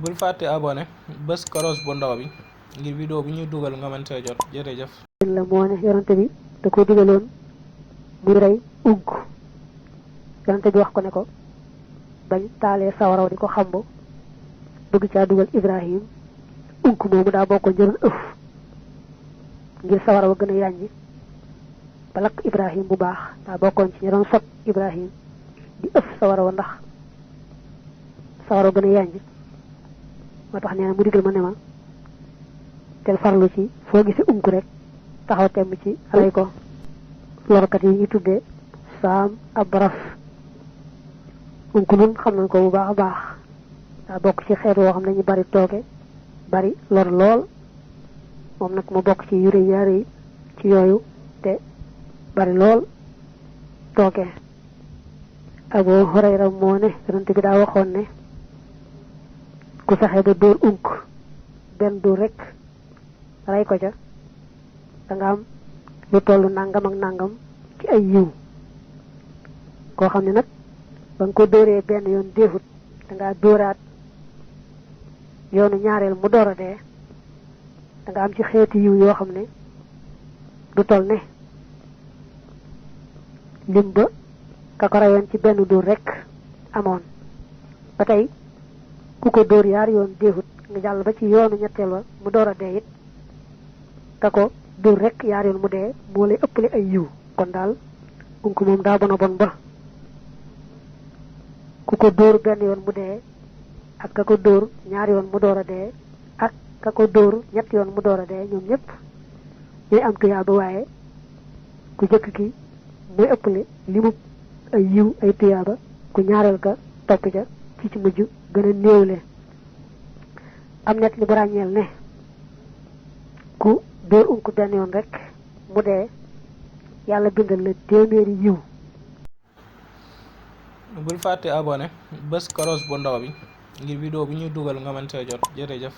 bul fàtte abonné bés koros bu ndaw bi ngir vidéo bu ñuy dugal nga mën see jot jërëjëf. la moo ne yonante bi da ko digaloon muy rey ugg yonante bi wax ko ne ko bañ taalee sawaraw di ko xamb bëgg caa dugal Ibrahim ugg moomu daa bokkoon jëloon ëf ngir sawaraw gën a yàññi ba lakk Ibrahim bu baax daa bokkoon ci ñi doon sot Ibrahim di ëf sawaraw ndax sawaraw gën a yàññi moo tax nee na mu digal ma ne ma tel farlu ci foo gisi unk rek taxaw temm ci rey ko. lorkat yi ñu tuddee saam abras unk nun xam nañ ko bu baax a baax daa bokk ci xeet woo xam ne ñu bari tooke bari lor lool moom nag mu bokk ci yure yaare yi ci yooyu te bari lool tooke. Abu Hurayra moo ne yonent bi daa waxoon ne ku fexe ba dóor unk benn dóor rek rey ko ca da nga am lu tollu nangam ak nangam ci ay yiw koo xam ne nag ba nga ko dóoree benn yoon déefut da ngaa dóoraat yoonu ñaareel mu door a dee da nga am ci xeeti yiw yoo xam ne du toll ne lim ba ka ko rayoon ci benn dóor rek amoon. ba tey ku ko dóor yaar yoon déefut nga jàll ba ci yoonu ñetteel wa mu door a dee it ka ko dóor rek yaar yoon mu dee moo lay ëppale ay yiw kon daal unk moom daa bon a bon ba ku ko dóor benn yoon mu dee ak ka ko dóor ñaar yoon mu door a dee ak ka ko dóor ñett yoon mu door a dee ñoom ñëpp ñooy am tuyaaba waaye ku jëkk ki muy ëppale li mu ay yiw ay tuyaaba ku ñaareel ka topp ja ci mujj gën a néewle. am net li bu ràññeel ne ku dóor unk benn yoon rek mu dee yàlla bindal la téeméeri yiw. bul fàtte abonné bés koros bu ndaw bi ngir vidéo bu ñuy dugal nga mën see jot jërëjëf.